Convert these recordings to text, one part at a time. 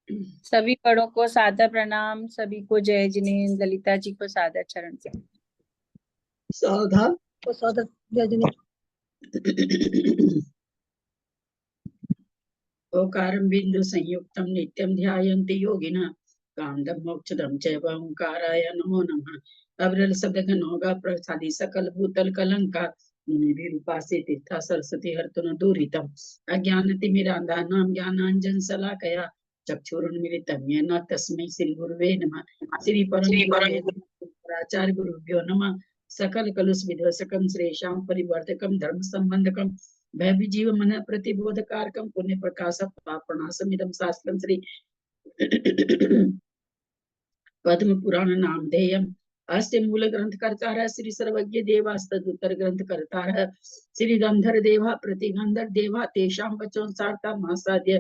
सभी बड़ों को सादर प्रणाम, सभी को जय जिनेन्द्र। ललिता जी को सादर चरण से सावधान को सादर जय जिनेन्द्र। ओकारं बिंदु संयुक्तं नित्यं ध्यायन्ति योगिनः कांडं मोक्षदं चैव ओंकाराय नमो नमः। अविरल शब्द घनोगा प्रसादी सकल भूतल कलंका मुनिभिरुपासे तीर्था सरस्वती हर्तुन दूरितम् अज्ञानतिमिरान्धानां ज्ञानाञ्जन शलाकया चक्षुरुन्मीलितं येन तस्मै श्री गुरुवे नमः। श्री परमाचार्य गुरुभ्यो नमः। सकल कलुष विध्वंसकं श्रेषां परिवर्तकं धर्म संबंधकं भय जीव मन प्रतिबोधकारकं पुण्य प्रकाश पापनाशमिदं शास्त्रं श्री पद्म पुराण नामधेयम्। अस्य मूल ग्रंथ कर्ता श्री सर्वज्ञ देवास्तदुत्तर ग्रंथ कर्ता श्री गंधर देवा प्रतिगंधर देवा तेषां वचोंसार्था मासाद्य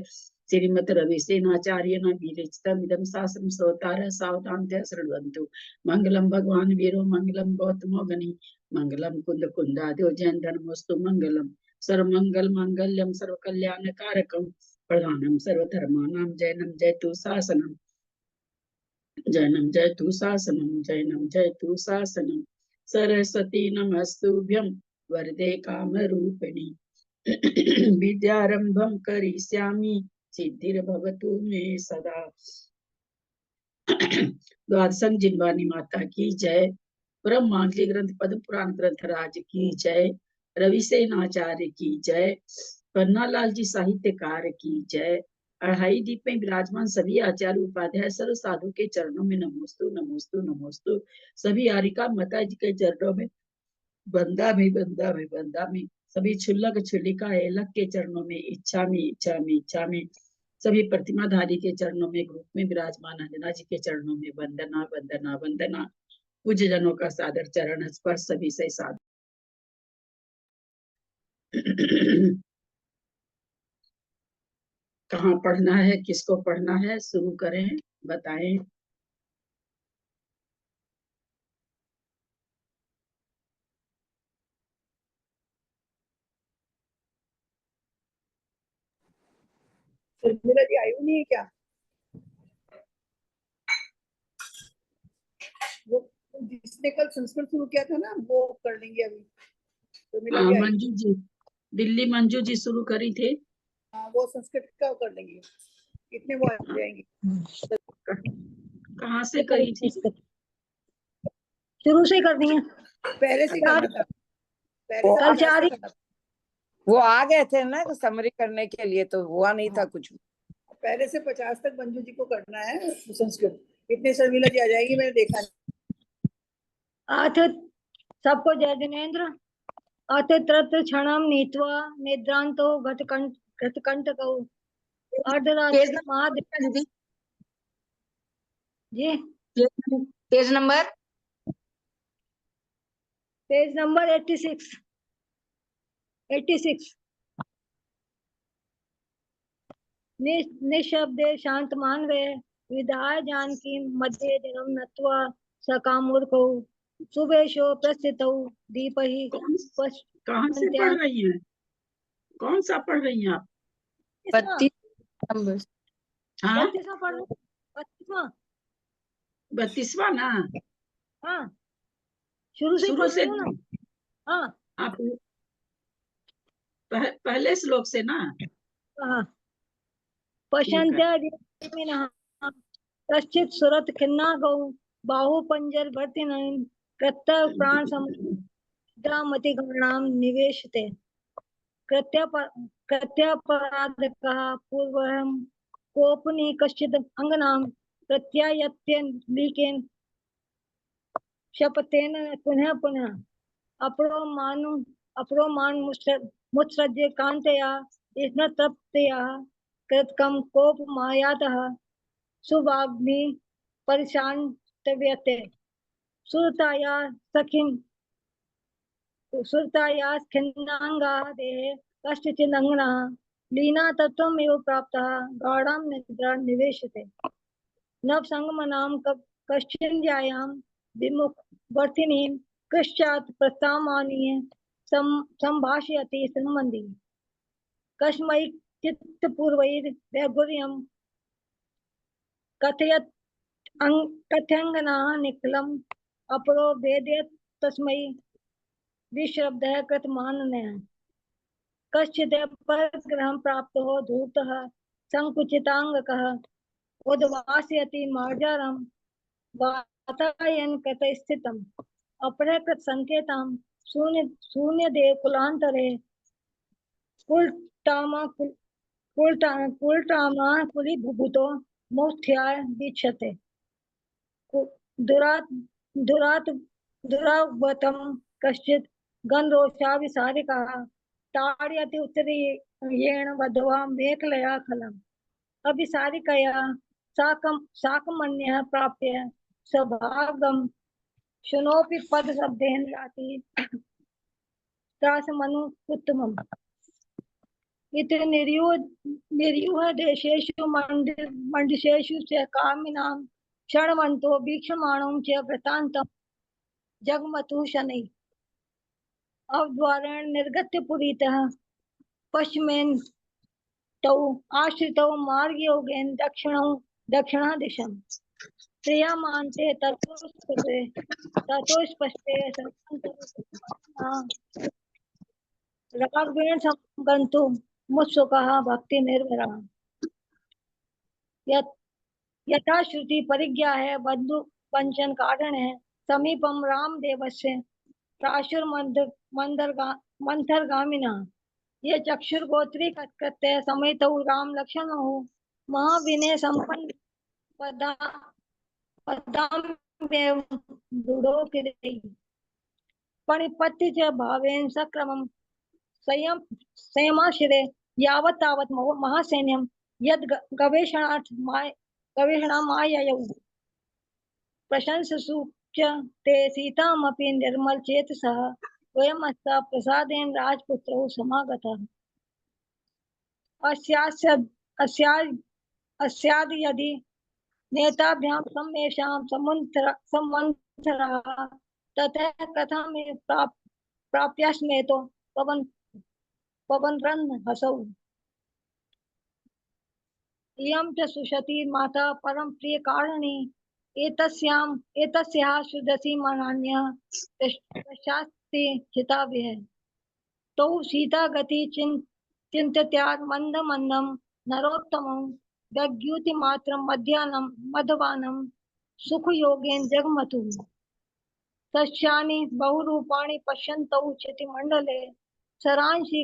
श्रीमत रविसेनाचार्य न विरचितम् इदं शास्त्रं श्रोतारः सावधानतया शृण्वन्तु। मंगलम भगवान वीरो मंगलम गौतमो गणि मंगलम कुंद कुंदाद्यो जैन धर्मोस्तु मंगलम सर्वमंगल मांगल्यम सर्वकल्याण कारकम प्रधानम सर्वधर्माणां जैनम जयतु शासनम जैनम जयतु शासनम जैनम जयतु शासनम। सरस्वती नमस्तुभ्यं वरदे कामरूपिणी विद्यारंभं करिष्यामि सिद्धिर्भवतु मे सदा। द्वादशं जिनवानी माता की जय। परम मांगल्य ग्रंथ पद्म पुराण ग्रंथ राज की जय। रविसेनाचार्य की जय। पन्नालाल जी साहित्यकार की जय। अढ़ाई दीप में विराजमान सभी आचार्य उपाध्याय सर्व साधु के चरणों में नमोस्तु नमोस्तु नमोस्तु। सभी आरिका माता जी के चरणों में बंदा में बंदा में बंदा में। सभी क्षुल्लक क्षुल्लिका एलक के चरणों में इच्छा में इच्छा में इच्छा में। सभी प्रतिमाधारी के चरणों में ग्रुप में विराजमान अंजना जी के चरणों में वंदना वंदना वंदना। पूज्य जनों का सादर चरण स्पर्श सभी से सादर। कहाँ पढ़ना है, किसको पढ़ना है, शुरू करें, बताएं। शर्मिला जी आई नहीं है क्या? वो जिसने कल संस्कृत शुरू किया था ना वो कर लेंगे अभी। शर्मिला जी मंजू जी, दिल्ली मंजू जी शुरू करी थे। हाँ वो संस्कृत का कर लेंगे। कितने वो आ जाएंगे? कहाँ से करी थी? शुरू से कर दी है। पहले से करना था। पहले कल चार वो आ गए थे ना समरी करने के लिए, तो हुआ नहीं था कुछ। पहले से 50 तक मंजू जी को करना है संस्कृत। इतने शर्मिला जी आ जाएगी, मैंने देखा नहीं। सबको जय जिनेन्द्र। अथ त्रत क्षणम नीत्वा निद्रांतो घटकंटकौ अर्धरात्रि महादेव जी। पेज नंबर 86 निशब्दे शांत मानवे विधाय जानकी मध्य जन्म नत्वा सकामूर्खौ सुवेशो प्रस्थितौ दीपहि। कहाँ से पढ़ रही हैं? कौन सा पढ़ रही हैं आप? 32 नंबर। हाँ 32वां ना। हाँ शुरू से ना। हाँ आप पहले श्लोक से ना। हाँ पश्यन्त्यादिमिनः कश्चित् सुरत खिन्ना गौ बाहु पंजर भर्तिनयन कृत्य प्राण समुद्रामति गणाम निवेशते कृत्यापराधकः पूर्वहं कोपनी कश्चित् अंगनाम प्रत्यायत्य लीकेन शपथेन पुनः पुनः अप्रोमान मुत्सृज्य कांतया स्मृतप्तया कृतकं कोप मायातः सुवाग्नि परिशान्तव्यते सुरताया खिन्नांगा देहे कश्चिदंगनः लीना तत्त्वमेव प्राप्तः गाढां निद्रां निवेशते नवसंगमनां कश्चिन्जायां विमुखवर्तिनीं पश्चात् प्रस्तामानीय संभाषयति संबंधी कस्मै चित्तपूर्वैर्वैगुर्यं कथयत् कथ्यंगनाः निखिलम् अपरो वेदयत् तस्मै विश्रब्धः कृतमाननः कश्चित् परगृहं प्राप्तो धूर्तः संकुचितांगकः उद्वासयति मार्जारं वातायन कृतस्थितम् अपरकृत संकेतां शून्यदेव कुलान्तरे कुलटामा कुलीभूतो मौस्थ्याय दीक्षते दुरावतं कश्चित् गन्धरोषाभिसारिकः ताडयति उत्तरीयेण वधवा मेखलया खलम् अभिसारिकया साकमन्यः प्राप्य सभागं शुनोपि पदशब्देन याति त्रासमनुत्तमम् इति निर्युह देशेषु मंडशेषु च कामिनां क्षणवन्तो वीक्षमाणं च वृत्तान्तं जगमतु शनैः अवद्वारेण निर्गत्य पुरीतः पश्चिमेन तौ आश्रितौ मार्गयोगेन दक्षिणादिशं क्रियमान्ते ततो स्पष्टे रागेण संगन्तुं मुत्सुकः भक्ति निर्भरः यथा श्रुति परिज्ञा है बंधु पंचन कारण है समीपम रामदेवस्य प्राशुर मंथरगामिना ये चक्षुर्गोत्री कृत्य समेत राम लक्ष्मण हो महाविनय संपन्न पणिपत्ति च भावेन सक्रमं संयमाश्रे यावत् तावत् महासैन्यं यद् गवेषणामाययौ प्रशंससु च ते सीतामपि निर्मलचेतसः वयमस्ता प्रसादेन राजपुत्रौ समागतः अस्याद् यदि नेताभ्यां सम्मेषां सम्मन्त्रः ततः कथमे प्राप्यास्मेतो पवनरन् हसौ इयं च सुशती माता परम प्रिय कारिणी एतस्याः सुदसी मान्यः पश्चात्ति चिताभिः तौ सीता गति चिन्त्यात् मन्दं नरोत्तमं व्यग्युतिमात्रं मध्यवानं सुखयोगेन जगमतु तस्यानि बहुरूपाणि पश्यन्तौ चितिमण्डले सरांसि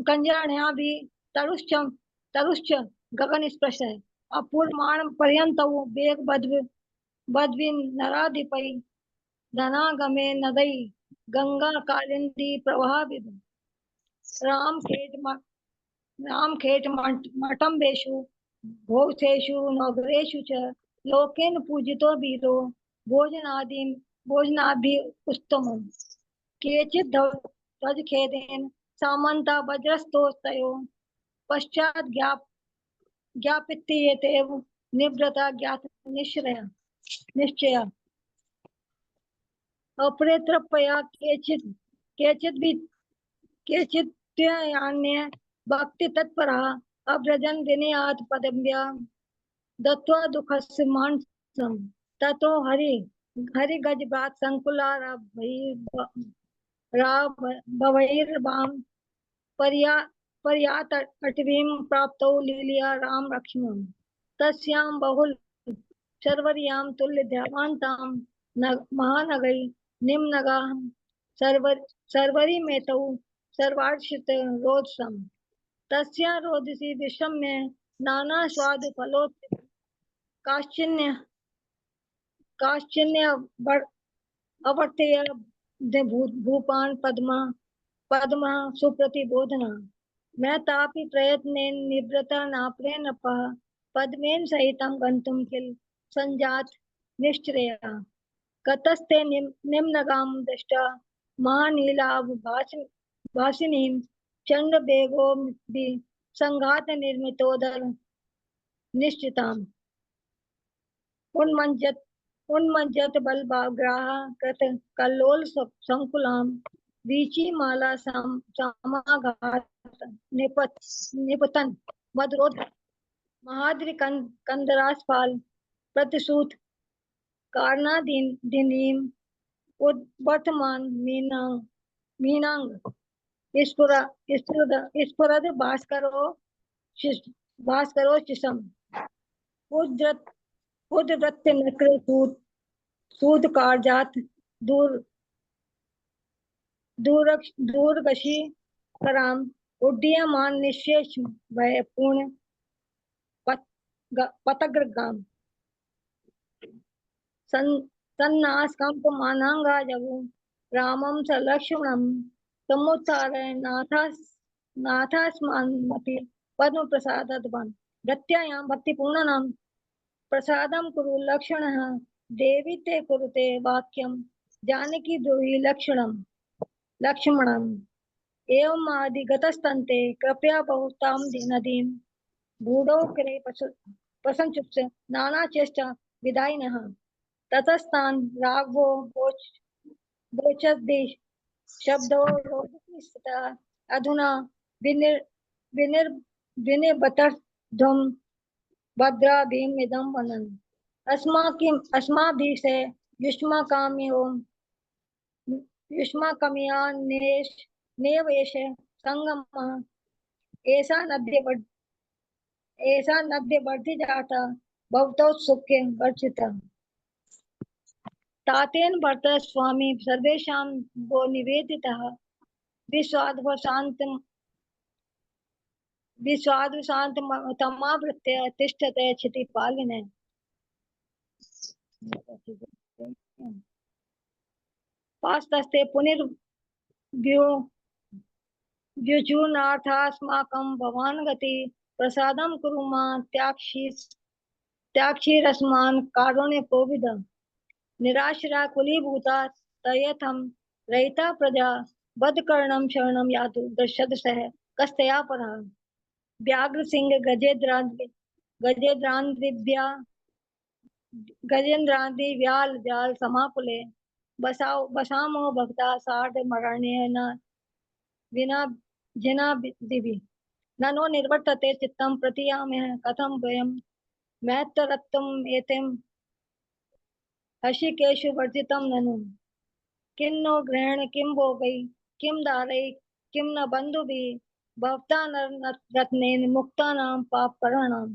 कंजराण्याभि तरुश्च गगनस्पृशः अपूर्वाण पर्यन्तौ वेग बद्विन नराधिपै धनागमे नदै गंगा कालिंदी प्रवाहविद रामखेट मठम्बेषु भोगेषु नगरेषु च लोकेन पूजितो वीरो भोजनाभि उत्तमम् केचित् ध्वजखेदेन सामन्ता वज्रस्तोस्तयो पश्चात् ज्ञापित्येतेव निवृत्ता ज्ञात निश्चय अपरेत्रपया केचित् भक्ति तत्परः अव्रजन विनयात् पदम्या दत्वा दुःखस्य मानसं ततो हरिगजबात संकुलाराभैर्वां पर्यात अटवीं प्राप्तौ लीलया राम लक्ष्मणं तस्यां बहुल सर्वर्यां तुल्यध्यावान्तां महानगै निम्नगां सर्वरी मेतौ सर्वार्षित रोदसं तस्या रोदसी विषम्य नाना स्वाद फलोत् काश्चिन्य अवर्तय भूपान पद्मा सुप्रतिबोधना मैं तापि प्रयत्नेन निवृत्ता नाप्रेण पद्मेन सहितं गन्तुं किल संजात निश्चया कतस्ते निम्नगां दृष्टा महानीलाभ भासिनीं चण्डवेगो संघात निर्मितोदर निश्चिताम् उन्मज्जत बलभाग्राह कृत कल्लोल संकुलां वीची माला समाघात निपतन मदरोध महाद्रि कंदरासपाल प्रतिसूत कारणादीनीम वर्तमान मीनांग स्फुरद भास्करो चिसम उद्रत्य नक्र सूद कारजात दूरगशी कराम उड्डीयमान निशेष भय पूर्ण पतग्रगाम सन्नास कंप मानांगा जगु रामम स लक्ष्मणम समुत्थारय नाथास्मान्मति पद्म प्रसादत्वान् गत्यायां भक्तिपूर्णनाम प्रसादम कुरु लक्षणः देवी ते कुरुते वाक्यम जानकी द्रोही लक्ष्मणम एवं आदिगतस्तन्ते कृपया बहुतां नदीं बूढ़ो करे प्रसंचुप्स नाना चेष्टा विदायिनः ततस्तान राघवो गोचदेश शब्दो रोदसी स्थिता अधुना विनिर्बतध्वं भद्रा भीम इदं वनन् अस्माभिः से युष्माकमया नेवेश संगमः ऐसा नद्य वर्धि जाता भवतोत्सुके वर्षिता तातेन भरत स्वामी सर्वेषां वो निवेदितः विश्वाद्वशान्तमावृत्य तिष्ठते क्षितिपालिने पास्तस्ते पुनर्व्युचूर्णार्थास्माकं भवान् गति प्रसादं कुरु मा त्याक्षीरस्मान् कारुण्यकोविद निराश्रा कुलीभूता तयथं रहिता प्रजा बद्धकर्णं शरणं यातु दशदशः कस्तया परः व्याघ्र सिंह गजेन्द्रांद्रि व्याल समाकुले बसामो भक्ता सार्ध मरण्येन विना जिना दिवि ननो निर्वर्तते चित्तं प्रतियामः कथं वयं मैत्ररत्तम एतेम हर्षिकेषु वर्जितं ननु किन्नो ग्रहण किं भोगै किं दारै किं न बन्धुभिः भवता रत्नेन मुक्तानां पापकराणां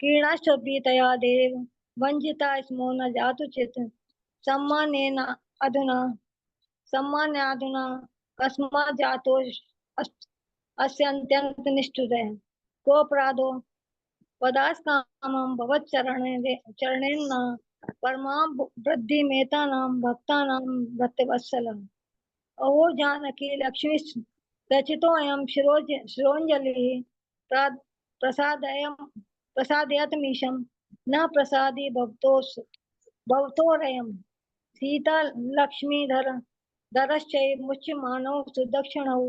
क्रीडाश्चपि तया देव वञ्चिता स्मो न जातु चित् सम्मान्याधुना कस्मात् जातो अस्यन्त्यन्त निष्ठुरः कोऽपराधो पदास्कामं भवच्चरणेन न परमा वृद्धिमेतानां भक्तानां भक्तवत्सलः अहो जानकी लक्ष्मी रचितोऽयं शिरोञ्जलिः प्रसादयतमीशं न प्रसादी भवतोरयं सीता लक्ष्मीधर धरश्चैव मुच्यमानौ सुदक्षिणौ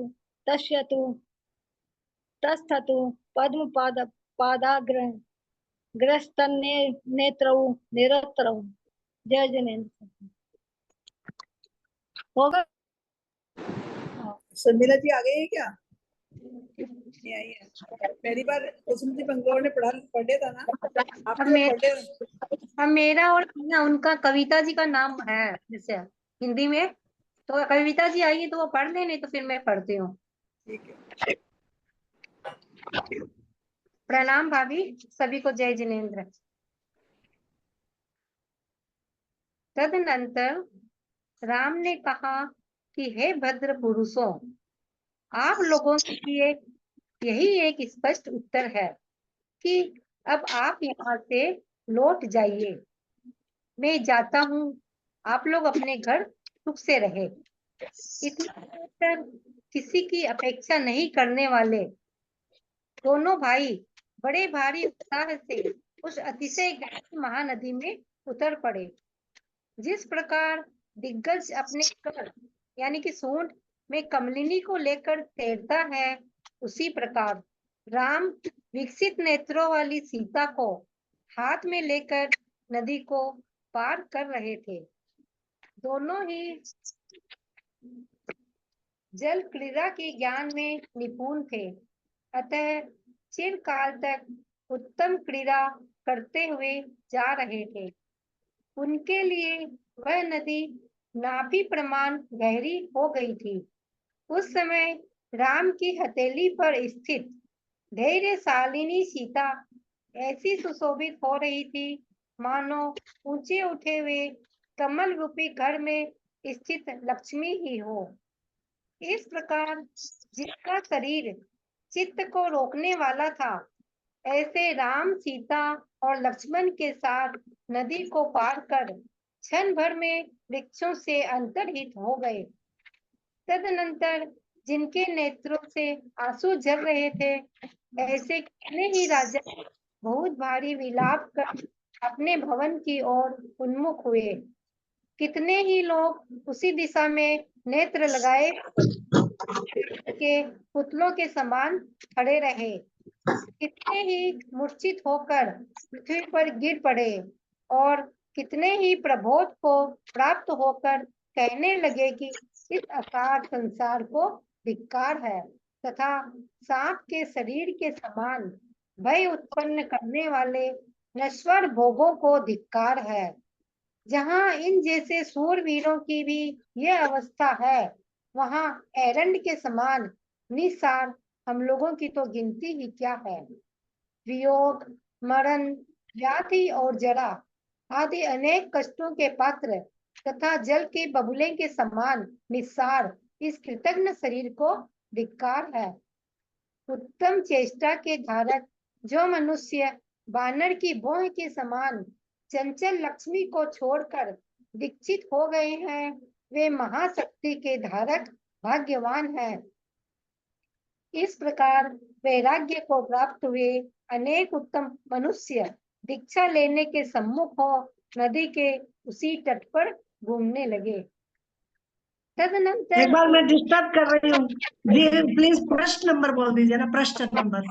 तस्थतु पद्मपादाग्रस्तनेत्रौ निरत्रौ। जय जिनेन्द्र। होगा शर्मिला जी आ गई है क्या? नहीं आई है। पहली बार कुसुमती बंगलोर ने पढ़े था ना आपने पढ़े? अब मेरा और उनका कविता जी का नाम है जैसे हिंदी में, तो कविता जी आएगी तो वो पढ़ ले, नहीं तो फिर मैं पढ़ती हूँ। ठीक है। प्रणाम भाभी, सभी को जय जिनेन्द्र। तदनंतर राम ने कहा कि हे भद्र पुरुषों, आप लोगों के लिए यही एक स्पष्ट उत्तर है कि अब आप यहाँ से लौट जाइए। मैं जाता हूँ, आप लोग अपने घर सुख से रहे। इतना किसी की अपेक्षा नहीं करने वाले दोनों भाई बड़े भारी उत्साह से उस अतिशय गहरी महानदी में उतर पड़े। जिस प्रकार दिग्गज अपने कर यानी कि सूंड में कमलिनी को लेकर तैरता है, उसी प्रकार राम विकसित नेत्रों वाली सीता को हाथ में लेकर नदी को पार कर रहे थे। दोनों ही जल क्रीड़ा के ज्ञान में निपुण थे, अतः चिरकाल तक उत्तम क्रीड़ा करते हुए जा रहे थे। उनके लिए वह नदी नाभि प्रमाण गहरी हो गई थी। उस समय राम की हथेली पर स्थित धैर्यशालिनी सीता ऐसी सुशोभित हो रही थी मानो ऊंचे उठे हुए कमल रूपी घर में स्थित लक्ष्मी ही हो। इस प्रकार जिसका शरीर चित्त को रोकने वाला था, ऐसे राम, सीता और लक्ष्मण के साथ नदी को पार कर क्षण भर में वृक्षों से अंतर्हित हो गए। तदनंतर जिनके नेत्रों से आंसू झर रहे थे, ऐसे कितने ही राजा बहुत भारी विलाप कर अपने भवन की ओर उन्मुख हुए। कितने ही लोग उसी दिशा में नेत्र लगाए के पुतलों के समान खड़े रहे। कितने ही मूर्छित होकर पृथ्वी पर गिर पड़े और कितने ही प्रबोध को प्राप्त होकर कहने लगे कि इस असार संसार को धिक्कार है तथा सांप के शरीर के समान भय उत्पन्न करने वाले नश्वर भोगों को धिक्कार है। जहाँ इन जैसे शूरवीरों की भी यह अवस्था है, वहाँ एरंड के समान निस्सार हम लोगों की तो गिनती ही क्या है। वियोग, मरण, व्याधि और जरा आदि अनेक कष्टों के पात्र तथा जल के बबूले के समान निस्सार इस कृतघ्न शरीर को धिक्कार है। उत्तम चेष्टा के धारक जो मनुष्य बानर की भौं के समान चंचल लक्ष्मी को छोड़कर दीक्षित हो गए हैं, वे महाशक्ति के धारक भाग्यवान हैं। इस प्रकार वैराग्य को प्राप्त हुए अनेक उत्तम मनुष्य दीक्षा लेने के सम्मुख हो नदी के उसी तट पर घूमने लगे। तदनंतर एक बार मैं डिस्टर्ब कर रही हूँ, प्लीज प्रश्न नंबर बोल दीजिए ना, प्रश्न नंबर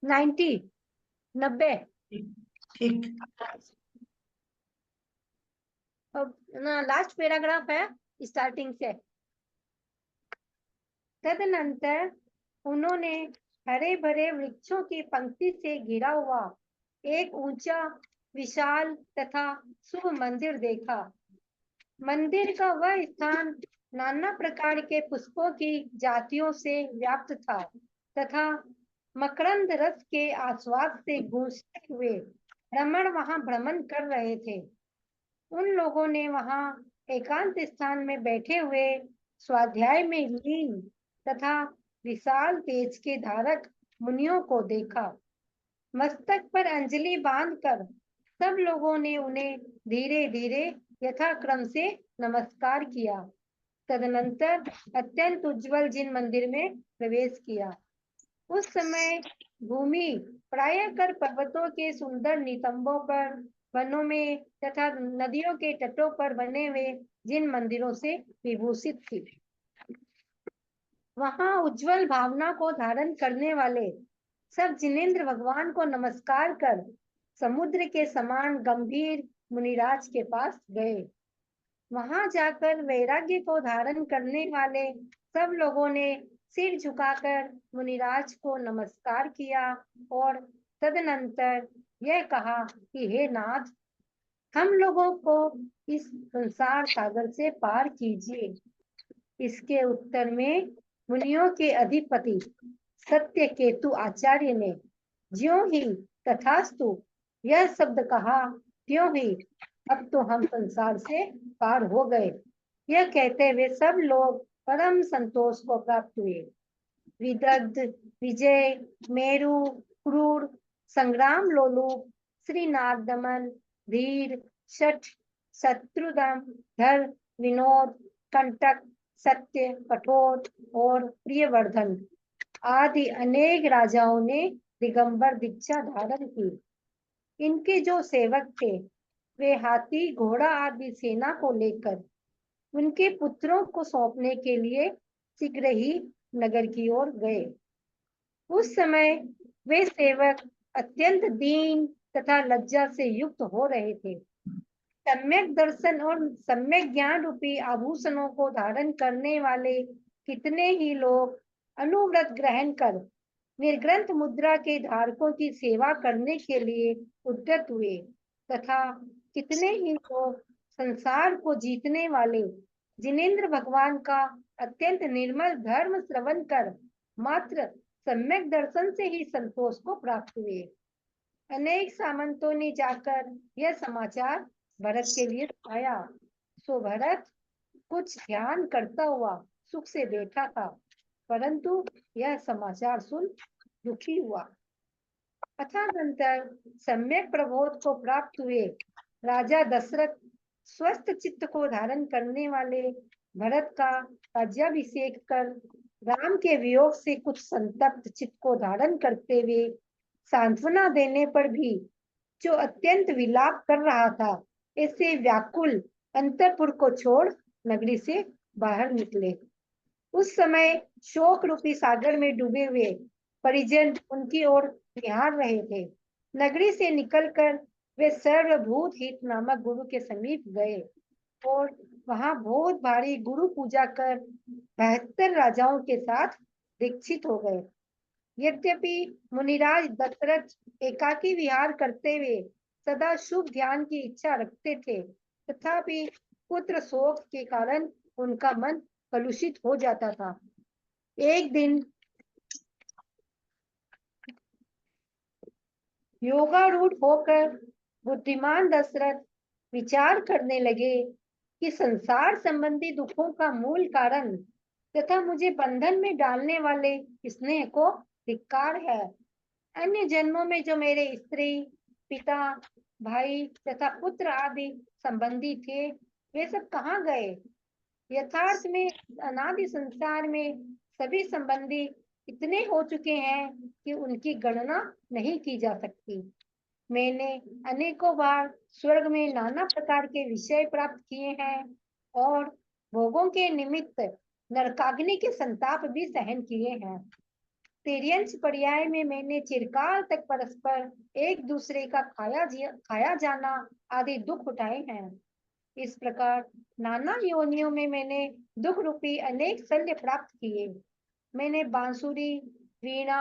90 ठीक। अब ना लास्ट पैराग्राफ है स्टार्टिंग से। तदनंतर उन्होंने हरे भरे वृक्षों की पंक्ति से घिरा हुआ एक ऊंचा, विशाल तथा शुभ मंदिर देखा। मंदिर का वह स्थान नाना प्रकार के पुष्पों की जातियों से व्याप्त था तथा मकरंद रस के आस्वाद से गूंजते हुए रमण वहां भ्रमण कर रहे थे। उन लोगों ने वहां एकांत स्थान में बैठे हुए स्वाध्याय में लीन तथा विशाल तेज के धारक मुनियों को देखा। मस्तक पर अंजलि बांधकर सब लोगों ने उन्हें धीरे धीरे यथाक्रम से नमस्कार किया। तदनंतर अत्यंत उज्जवल जिन मंदिर में प्रवेश किया। उस समय भूमि प्रायः कर पर्वतों के सुंदर नितंबों पर, वनों में तथा नदियों के तटों पर बने हुए जिन मंदिरों से विभूषित थी। वहां उज्जवल भावना को धारण करने वाले सब जिनेंद्र भगवान को नमस्कार कर समुद्र के समान गंभीर मुनिराज के पास गए। वहां जाकर वैराग्य को धारण करने वाले सब लोगों ने सिर झुकाकर मुनिराज को नमस्कार किया और तदनंतर यह कहा कि हे नाथ, हम लोगों को इस संसार सागर से पार कीजिए। इसके उत्तर में मुनियों के अधिपति सत्य केतु आचार्य ने ज्यों ही तथास्तु यह शब्द कहा, त्यों ही अब तो हम संसार से पार हो गए। यह कहते हुए सब लोग परम संतोष को प्राप्त हुए। विदग्ध, विजय, मेरु, क्रूर, संग्राम लोलुप, श्रीनाथ दमन, धीर, शठ, शत्रुदम, धर, विनोद, कंटक, सत्य, कठोर और प्रियवर्धन आदि अनेक राजाओं ने दिगंबर दीक्षा धारण की। इनके जो सेवक थे, वे हाथी, घोड़ा आदि सेना को लेकर उनके पुत्रों को सौंपने के लिए शीघ्र ही नगर की ओर गए। उस समय वे सेवक अत्यंत दीन तथा लज्जा से युक्त हो रहे थे। सम्यक दर्शन और सम्यक ज्ञान रूपी आभूषणों को धारण करने वाले कितने ही लोग अनुव्रत ग्रहण कर निर्ग्रंथ मुद्रा के धारकों की सेवा करने के लिए उद्यत हुए, तथा कितने ही लोग संसार को जीतने वाले जिनेंद्र भगवान का अत्यंत निर्मल धर्म श्रवण कर मात्र सम्यक दर्शन से ही संतोष को प्राप्त हुए। अनेक सामंतों ने जाकर यह समाचार भरत के लिए सुनाया। सो भरत कुछ ध्यान करता हुआ सुख से बैठा था, परंतु यह समाचार सुन दुखी हुआ। अथानंतर सम्यक प्रबोध को प्राप्त हुए राजा दशरथ स्वस्थ चित्त को धारण करने वाले भरत का राज्याभिषेक कर राम के वियोग से कुछ संतप्त चित्त को धारण करते हुए सांत्वना देने पर भी जो अत्यंत विलाप कर रहा था, ऐसे व्याकुल अंतपुर को छोड़ नगरी से बाहर निकले। उस समय शोक रूपी सागर में डूबे हुए परिजन उनकी ओर निहार रहे थे। नगरी से निकलकर वे सर्वभूत हित नामक गुरु के समीप गए और वहां बहुत भारी गुरु पूजा कर 72 राजाओं के साथ दीक्षित हो गए। यद्यपि मुनिराज दशरथ एकाकी विहार करते हुए सदा शुभ ध्यान की इच्छा रखते थे, तथापि पुत्र शोक के कारण उनका मन कलुषित हो जाता था। एक दिन योगारूढ़ होकर बुद्धिमान दशरथ विचार करने लगे कि संसार संबंधी दुखों का मूल कारण तथा मुझे बंधन में डालने वाले स्नेह को धिक्कार है। अन्य जन्मों में जो मेरे स्त्री, पिता, भाई तथा पुत्र आदि संबंधी थे, वे सब कहाँ गए? यथार्थ में अनादि संसार में सभी संबंधी इतने हो चुके हैं कि उनकी गणना नहीं की जा सकती। मैंने अनेकों बार स्वर्ग में नाना प्रकार के विषय प्राप्त किए हैं और भोगों के निमित्त नरकाग्नि के संताप भी सहन किए हैं। तिर्यंश पर्याय में मैंने चिरकाल तक परस्पर एक दूसरे का खाया जाना आदि दुख उठाए हैं। इस प्रकार नाना योनियों में मैंने दुख रूपी अनेक शल्य प्राप्त किए। मैंने बांसुरी, वीणा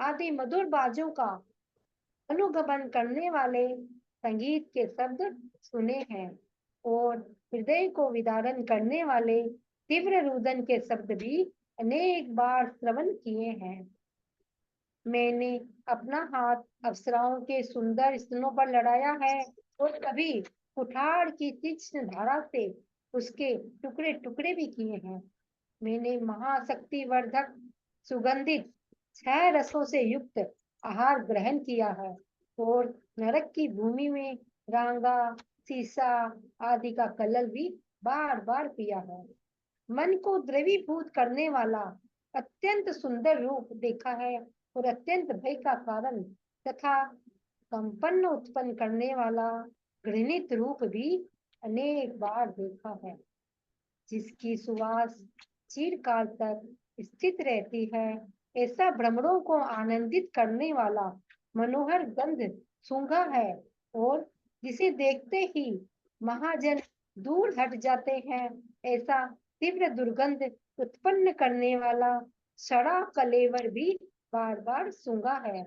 आदि मधुर बाजों का अनुगमन करने वाले संगीत के शब्द सुने हैं और हृदय को विदारण करने वाले तीव्र रुदन के शब्द भी अनेक बार श्रवण किए हैं। मैंने अपना हाथ अप्सराओं के सुंदर स्तनों पर लड़ाया है और कभी कुठार की तीक्ष्ण धारा से उसके टुकड़े टुकड़े भी किए हैं। मैंने महाशक्ति वर्धक सुगंधित 6 रसों से युक्त आहार ग्रहण किया है और नरक की भूमि में रांगा, सीसा आदि का कलल भी बार बार पिया है। मन को द्रवीभूत करने वाला अत्यंत सुंदर रूप देखा है और अत्यंत भय का कारण तथा कंपन उत्पन्न करने वाला घृणित रूप भी अनेक बार देखा है। जिसकी सुवास चिरकाल तक स्थित रहती है, ऐसा भ्रमरों को आनंदित करने वाला मनोहर गंध सूंघा है और जिसे देखते ही महाजन दूर हट जाते हैं, ऐसा तीव्र दुर्गंध उत्पन्न करने वाला सड़ा कलेवर भी बार बार सूंघा है।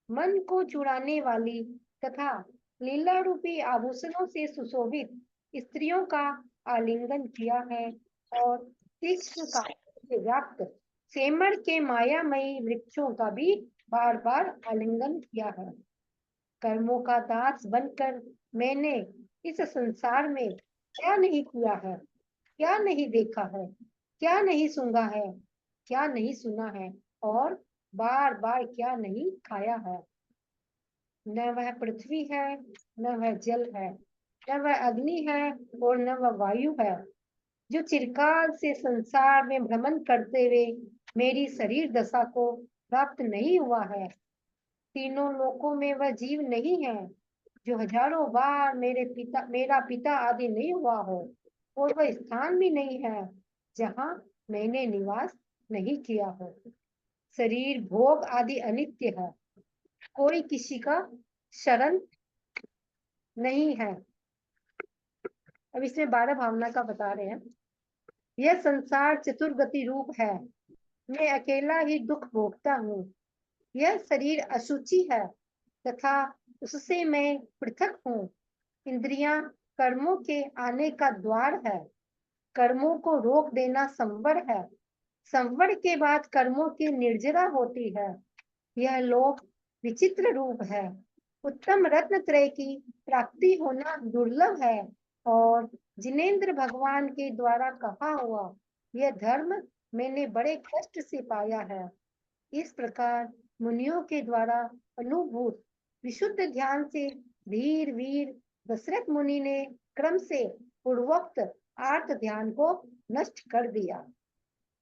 मन को चुराने वाली तथा लीला रूपी आभूषणों से सुशोभित स्त्रियों का आलिंगन किया है और तीक्ष्ण से व्याप्त सेमर के मायामयी वृक्षों का भी बार बार आलिंगन किया है। कर्मों का दास बनकर मैंने इस संसार में क्या नहीं किया है, क्या नहीं देखा है, क्या नहीं सूंघा है, क्या नहीं सुना है और बार बार क्या नहीं खाया है। न वह पृथ्वी है, न वह जल है, न वह अग्नि है और न वह वायु है, जो चिरकाल से संसार में भ्रमण करते हुए मेरी शरीर दशा को प्राप्त नहीं हुआ है। तीनों लोकों में वह जीव नहीं है जो हजारों बार मेरा पिता आदि नहीं हुआ हो, और वह स्थान भी नहीं है जहाँ मैंने निवास नहीं किया हो। शरीर भोग आदि अनित्य है, कोई किसी का शरण नहीं है। अब इसमें 12 भावना का बता रहे हैं। यह संसार चतुर्गति रूप है। मैं अकेला ही दुख भोगता हूँ। यह शरीर अशुचि है तथा उससे मैं पृथक हूँ। इंद्रियां कर्मों के आने का द्वार है। कर्मों को रोक देना संवर है। संवर के बाद कर्मों की निर्जरा होती है। यह लोक विचित्र रूप है। उत्तम रत्न त्रय की प्राप्ति होना दुर्लभ है और जिनेंद्र भगवान के द्वारा कहा हुआ यह धर्म मैंने बड़े कष्ट से पाया है। इस प्रकार मुनियों के द्वारा अनुभूत विशुद्ध ध्यान से धीर वीर दशरथ मुनि ने क्रम से पूर्वोक्त 8 ध्यान को नष्ट कर दिया।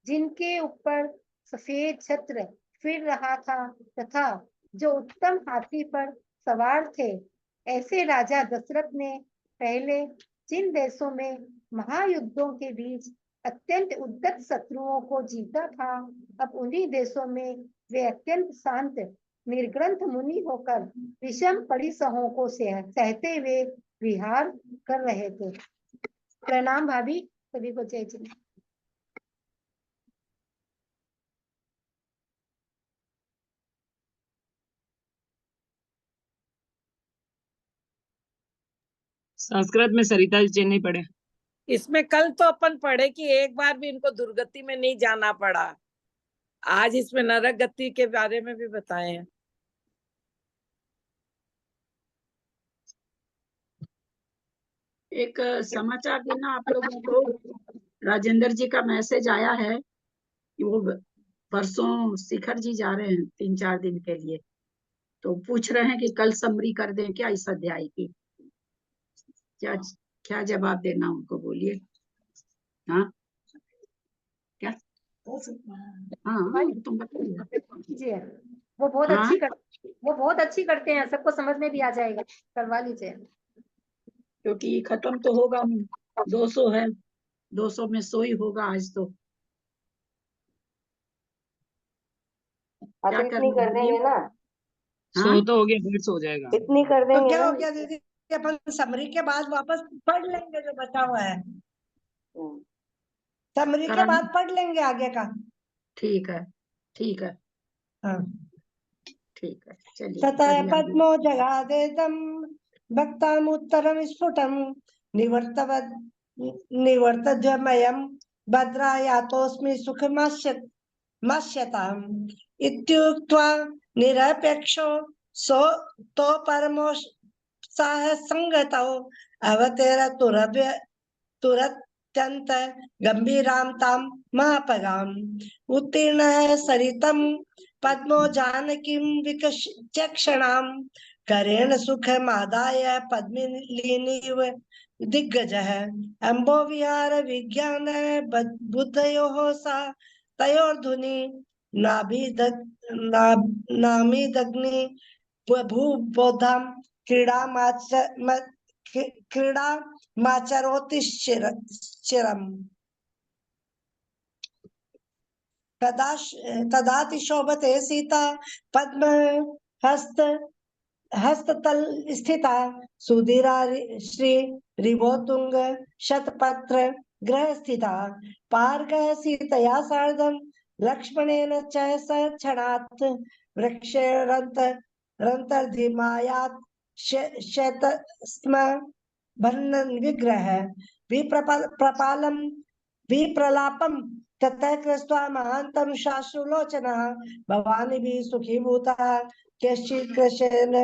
जिनके ऊपर सफेद छत्र फिर रहा था तथा जो उत्तम हाथी पर सवार थे, ऐसे राजा दशरथ ने पहले जिन देशों में महायुद्धों के बीच अत्यंत उद्दत शत्रुओं को जीता था, अब उन्हीं देशों में वे अत्यंत शांत निर्ग्रंथ मुनि होकर विषम परिसहों को सहते हुए विहार कर रहे थे। प्रणाम भाभी, सभी को जय जिनेंद्र। संस्कृत में सरिता जी नहीं पढ़े। इसमें कल तो अपन पढ़े कि एक बार भी इनको दुर्गति में नहीं जाना पड़ा। आज इसमें नरक गति के बारे में भी बताए हैं। एक समाचार देना आप लोगों को, राजेंद्र जी का मैसेज आया है कि वो परसों शिखर जी जा रहे हैं 3-4 दिन के लिए, तो पूछ रहे हैं कि कल समरी कर दें क्या इस अध्याय की। क्या क्या जवाब देना उनको, बोलिए। हाँ क्या? हाँ तुम बताइए। वो बहुत हाँ? अच्छी करते हैं, सबको समझ में भी आ जाएगा, करवा लीजिए। क्योंकि खत्म तो होगा नहीं, 200 है, 200 में 100 ही होगा आज तो। क्या इतनी करना कर देंगे ना, 100 तो हो गया, 150 हो जाएगा। इतनी कर तो देंगे क्या ना। हो गया दीदी, अपन समरी के बाद वापस पढ़ लेंगे जो बचा हुआ है। समरी के बाद पढ़ लेंगे आगे का। ठीक है, ठीक है, हाँ। ठीक है, चलिए। ततः पढ़िए आगे। पद्मो जगादेदं भक्तामुत्तरं स्फुटं निवर्तध्वमयं भद्रायातोऽस्मि सुखमास्यताम् इत्युक्त्वा निरपेक्षो तो परमोत्साहसंगतौ तुरत्यंत गंभीरां तां महापगाम् उत्तीर्णः सरितं पद्मो जानकीं विचक्षणां करेण सुखमादाय पद्मिनीव दिग्गजः अम्बो विहार विज्ञान बुद्धयोः सा तयोर्धुनि नाभिदग्नि भूबोधां क्रीडामाचरोति चिरम् तदाति शोभते सीता पद्म हस्ततल स्थिता सुधीरा श्री रिवोतुंग शतपत्र ग्रह स्थिता पार्गः सीतया सार्धं लक्ष्मणेन च सक्षणात् वृक्षरन्तर्धिमायात् शतस्म भन्न विग्रह विप्रपालम विप्रलापम ततः कृत्वा महान्तं शाश्रुलोचनः भवानी भी सुखी भूता कश्चित् कृशेन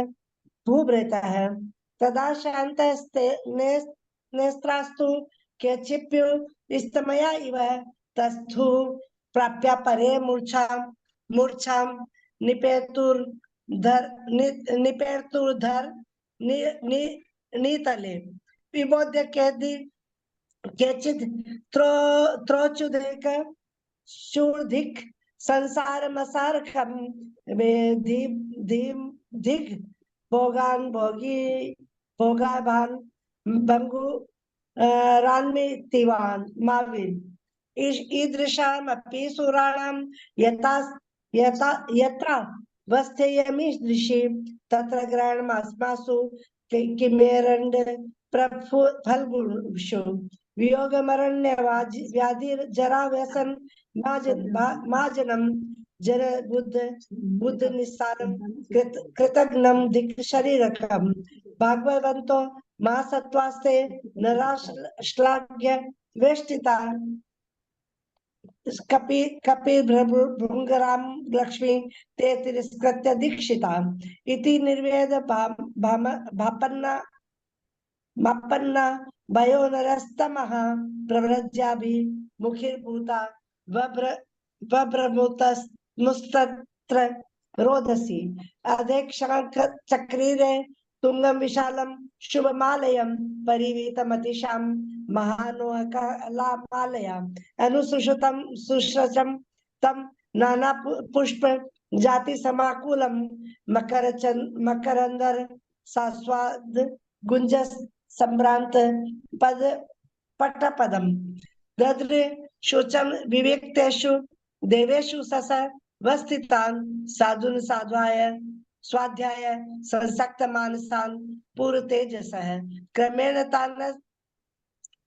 भूभृतः तदा शान्तस्तेस्त्रास्तु केचिप्यु स्तमया इव तस्थु प्राप्य परे मूर्छां निपेतुर्धर नीतले विबोध्य केचित् त्रोचुदेक शूर्धिक संसारमसारखं दिग् भोगाभान भंगु रान्मितिवान् माविन् ईदृशामपि सुराणां यथा वस्थेयमीदृशी तत्र ग्रहणमस्मासु किमेरण्ड फल्गुषु वियोग मरण्य व्याधि जरा व्यसन माजनम जर बुद्ध निस्सारम कृतघ्नम दिक् शरीरकम भागवंतो महासत्वास्ते नराश्लाघ्य वेष्टिता कपि भृंगराम लक्ष्मी ते तिरस्कृत्य दीक्षिता इति निर्वेद भापन्ना मापन्ना भयो नरस्तमः प्रव्रज्याभि मुखिर्भूता वभ्रमुस्तत्र रोदसी अधेक्षांक चक्रीरे तुंगम विशालम शुभमालयम परिवीतमतिशां महानोहकलामालया अनुसुषुतम सुश्रचम तम नाना पुष्प जाति समाकुलम मकरंदर सास्वाद गुंजस संभ्रांत पद पटपदम दद्र शोचम विवेक्तेषु देवेषु सस वस्थितान साधुन साध्वाय स्वाध्याय संसक्त मानसान पूर्व तेजसः क्रमेण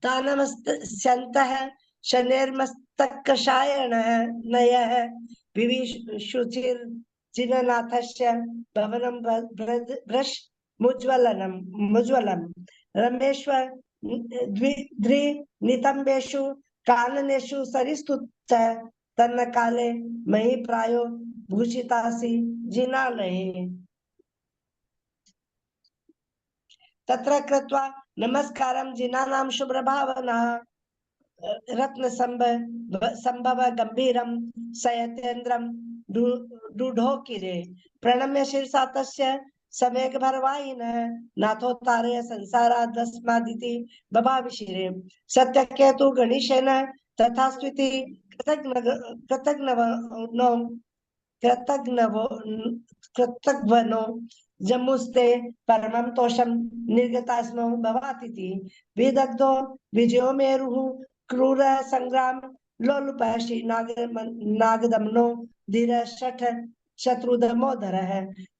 तानमस्यन्तः शनेर्मस्तकषायणः नयः विविशुचिर्जिननाथस्य भवनं भ्रश मुज्ज्वलम् रमेश्वर द्विनितंबेषु काननेषु सरिस्तुच्च तन्न काले मयि प्रायो भूषितासि जिनालये तत्र कृत्वा नमस्कारं जिनानां शुभ्रभावनः रत्न संभव गंभीरं सयतेन्द्रं दूढोकिरे प्रणम्य शिरसा तस्य समेक भरवायिनः नाथोत्तारय संसारादस्मादिति बभाविशिरे सत्यकेतु गणेशेन तथास्त्विति कृतघ्नो जम्मुस्ते परमं तोषं निर्गतास्मो भवातिति विदग्धो विजयो मेरुः क्रूर संग्राम लोलुपः नागदमनो धीर शठ शत्रुधर्मोधरः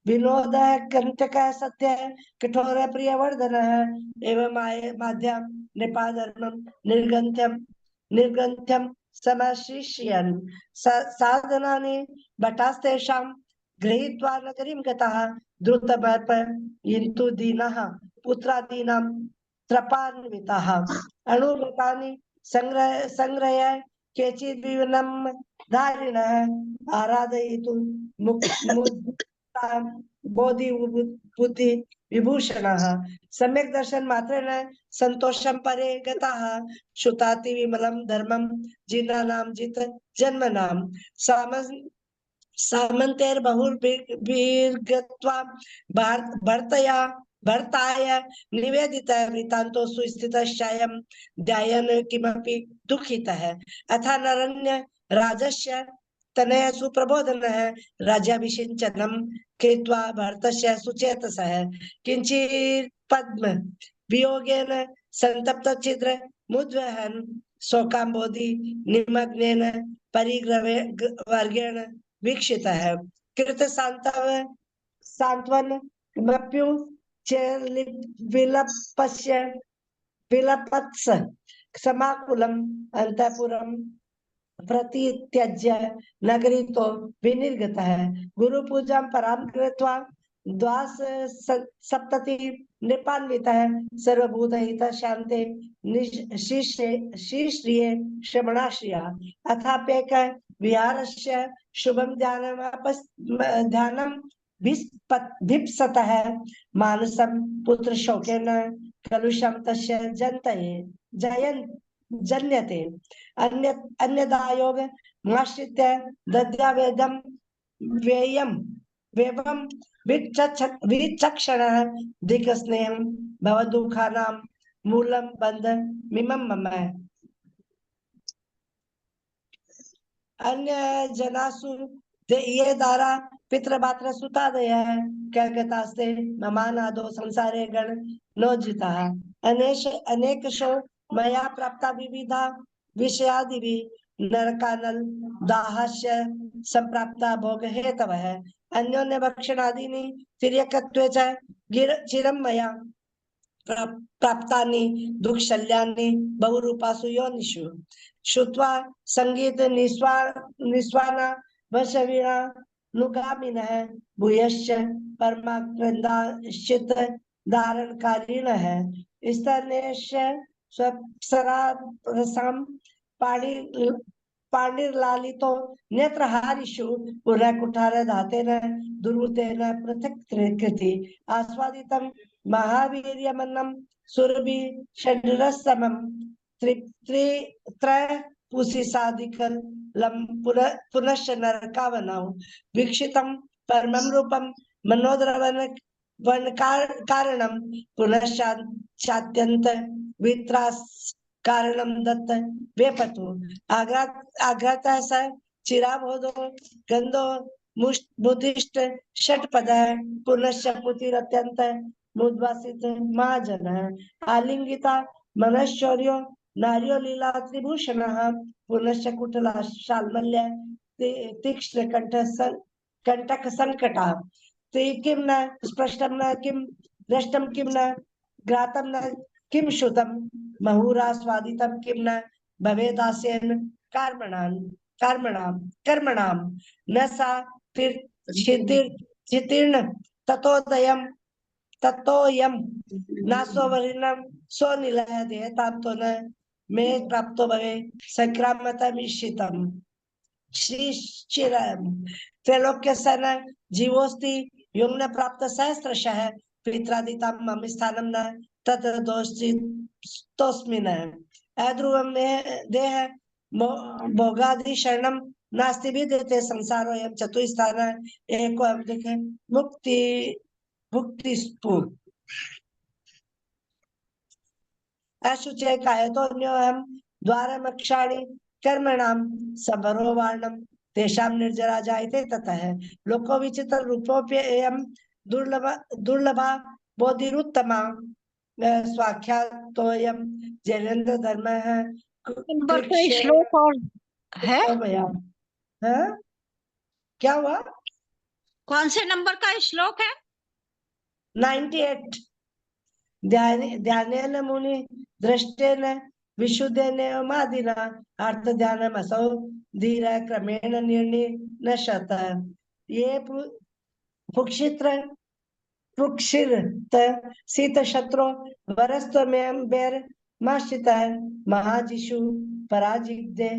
विनोदः कंटकः सत्य कठोर प्रियवर्धनः एवं माध्यम निपादनम निर्गंथ्यम समशिष्यन् साधनानि भटास्तेषां गृहीत्वा नगरीं गतः द्रुतमर्प यन्तु दीनः पुत्रादीनां त्रपान्विताः अणुभृतानि संग्रह्य केचित् विवनं धारिणः आराधयितुं बोधि बुद्धि विभूषणः सम्यक् दर्शन मात्रेण संतोषं परे गताः श्रुताति विमलं धर्मं जिनानां जित जन्मनां सामन्तेर्बहुर्भिर्गत्वा भर्ताय निवेदित वृत्तान्तो सुस्थितश्चायं ध्यायन् किमपि दुःखितः अथा नरण्य राजस्य तनय सुप्रबोधनः राज्याभिषिञ्चनं कृत्वा भरतस्य सुचेतसः किञ्चित् पद्म वियोगेन संतप्तचिद्र मुद्वहन् शोकाम्बोधि निमग्नेन परिग्रहवर्गेण वीक्षितः कृत सांत्वन मप्यु विलपत्स समाकुलम् अंतःपुरं प्रतित्यज्य नगरी तो विनिर्गतः गुरु पूजा परां कृत्वा द्वास सप्तति नृपान्वितः सर्वभूतहित शान्ते श्रीश्रिये श्रवणाश्रिया अथाप्येक विहारस्य शुभं ध्यानं भिप्सतः मानसं पुत्र शोकेन कलुषं तस्य जन्यते अन्यदायोग माश्रित्य दद्यावेदं वेवं विचक्षणः दिक्स्नेहं भवदुःखानां मूलं बन्धमिमं मम अन्य जनासु ये दारा पितृमात्र सुतादयः कैर्गतास्ते ममानादो संसारे गण नोजिताः अनेकशो मया प्राप्ता विविधा विषयादिभिः नरकानल दाहस्य संप्राप्ता भोग हेतवः अन्योन्य भक्षणादीनि तिर्यकत्वे च चिरं मया प्राप्तानि दुःखशल्यानि बहुरूपासु योनिषु श्रुत्वा संगीत निस्वाना वशवीणा नुगामिनः भूयश्च परमाक्रन्दाश्चित धारणकारिणः स्तनेश स्वप्सरारसां पाणिर्लालितो नेत्रहारिषु पुनः कुठारधातेन दुर्वृतेन पृथक् कृति आस्वादितं महावीर्यमन्नं सुरभि षड्रसमं त्रयपुसिसादिकलं पुनश्च नरकावनौ वीक्षितं परमं रूपं मनोद्रवन कारणं पुनश्चात्यंत वित्रास कारणं दत्त वेपतु आघातः स चिराबोधो गंधो मुदिष्ट षट्पद पुनश्च पुतिरत्यंत मुद्वासित महाजन आलिंगिता मनश्चर्यो नार्यो लीला त्रिभूषणः पुनश्च कुटला शाल्मल्य तीक्ष्ण कंटक संकटा ते किं न स्पष्टं न किं दृष्टं किं न घ्रातं न किं श्रुतं महुरास्वादितं किं न भवेदास्येन कर्मणां न सा चितीर्ण ततोयम नासोवरिणं सोनिलः देहताप्तो न मे प्राप्तो भवे संक्रामतमीशितम् श्रीश्चिरं त्रैलोक्यसन जीवोस्ति युग्न प्राप्त सहस्रशः पित्रादितं मम स्थानं न तत्र दोषितोऽस्मिन् अध्रुवं मे देह भोगादि शरणं नास्ति विद्यते संसारोऽयं चतुस्थान एको देखे मुक्तिस्तु अशुचे कायतोऽन्योऽहं द्वारमक्षाणि कर्मणां सबरो वार्णं तेषां निर्जरा जायते ततः लोको विचित्र रूपोऽप्ययं दुर्लभा बोधिरुत्तमा स्वाख्यातोऽयं जैनेन्द्र धर्मः नंबर का श्लोक और है हाँ? क्या हुआ? कौन से नंबर का श्लोक है? 98 ध्यानेन मुनि दृष्टेन विशुद्धेन मादिना अर्थ ध्यानम असौ धीर क्रमेण निर्निनशत ये पुक्षिरत सीत शत्रु वरस्तमेम्बेर माश्रितः महाजिषु पराजिग्धे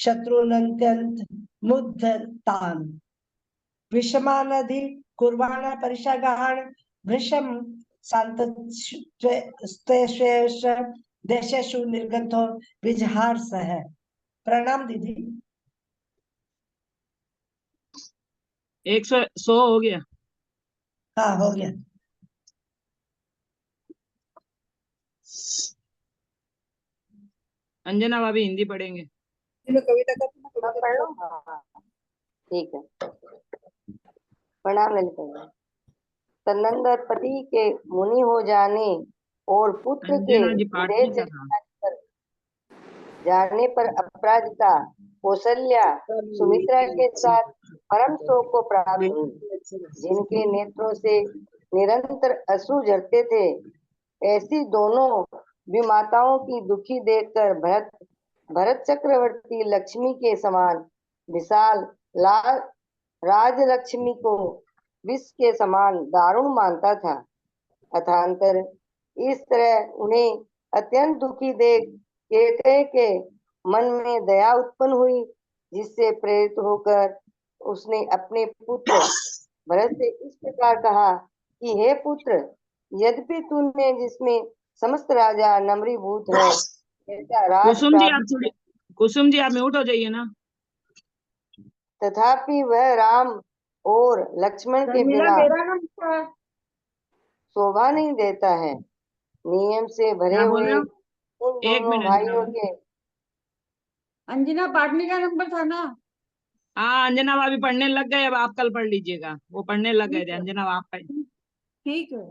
शत्रुनन्त्यन्त मुद्धतान् विषमानधि कुर्वाण परिषगाहन भृशम शांतस्तेषु देशेषु निर्गतो विजहार्स है। प्रणाम दीदी। 100 हो गया। हाँ हो गया। अंजना भाभी हिंदी पढ़ेंगे। मैं कविता का पढ़ लो। हाँ, ठीक है। प्रणाम ललिता जी। तदनंतर पति के मुनि हो जाने और पुत्र के अंजना जी पाठ नहीं कर रहा। जाने पर अपराजिता कौशल्या सुमित्रा के साथ परम शोक को प्राप्त हुई, जिनके नेत्रों से निरंतर अश्रु झरते थे। ऐसी दोनों विमाताओं की दुखी देखकर भरत चक्रवर्ती लक्ष्मी के समान विशाल राजलक्ष्मी को विष के समान दारुण मानता था। अथांतर इस तरह उन्हें अत्यंत दुखी देख केकय के मन में दया उत्पन्न हुई, जिससे प्रेरित होकर उसने अपने पुत्र भरत से इस प्रकार कहा कि हे पुत्र, यद्यपि तूने जिसमें समस्त राजा नम्रीभूत है कुसुम जी आप म्यूट हो जाइए ना। तथापि वह राम और लक्ष्मण के बिना शोभा नहीं देता है। नियम से भरे हुए उन दोनों भाइयों के अंजना पाटनी का नंबर था ना। हाँ अंजना भाभी पढ़ने लग गए, अब आप कल पढ़ लीजिएगा। वो पढ़ने लग गए थे। अंजना आप ठीक है।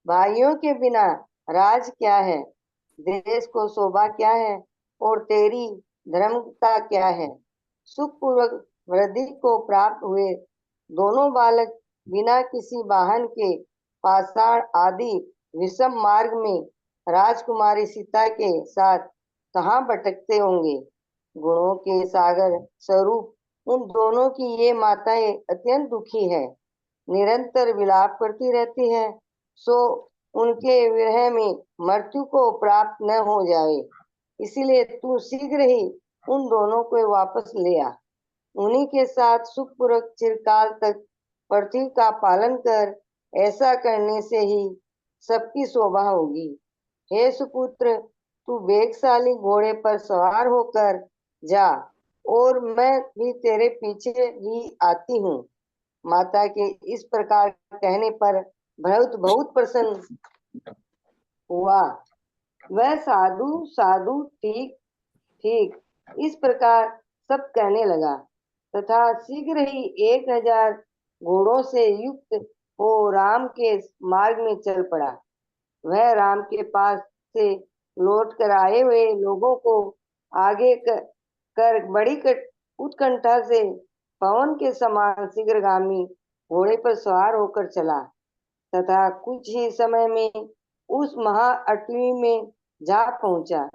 भाइयों के बिना राज क्या है, देश को शोभा क्या है, और तेरी धर्मता क्या है। सुखपूर्वक वृद्धि को प्राप्त हुए दोनों बालक बिना किसी वाहन के पाषाण आदि विषम मार्ग में राजकुमारी सीता के साथ कहाँ भटकते होंगे। गुणों के सागर स्वरूप उन दोनों की ये माताएं अत्यंत दुखी है, निरंतर विलाप करती रहती है, सो उनके विरह में मृत्यु को प्राप्त न हो जाए। इसीलिए तू शीघ्र ही उन दोनों को वापस ले आ। उन्हीं के साथ सुखपूर्वक चिरकाल तक पृथ्वी का पालन कर। ऐसा करने से ही सबकी शोभा होगी। हे सुपुत्र, तू वेगशाली घोड़े पर सवार होकर जा और मैं भी तेरे पीछे ही आती हूँ। माता के इस प्रकार कहने पर भरत बहुत प्रसन्न हुआ। वह साधु साधु ठीक ठीक इस प्रकार सब कहने लगा तथा शीघ्र ही 1000 घोड़ों से युक्त हो राम के मार्ग में चल पड़ा। वह राम के पास से लौट कर आए हुए लोगों को आगे कर बड़ी उत्कंठा से पवन के समान शीघ्रगामी घोड़े पर सवार होकर चला तथा कुछ ही समय में उस महा अटवी में जा पहुंचा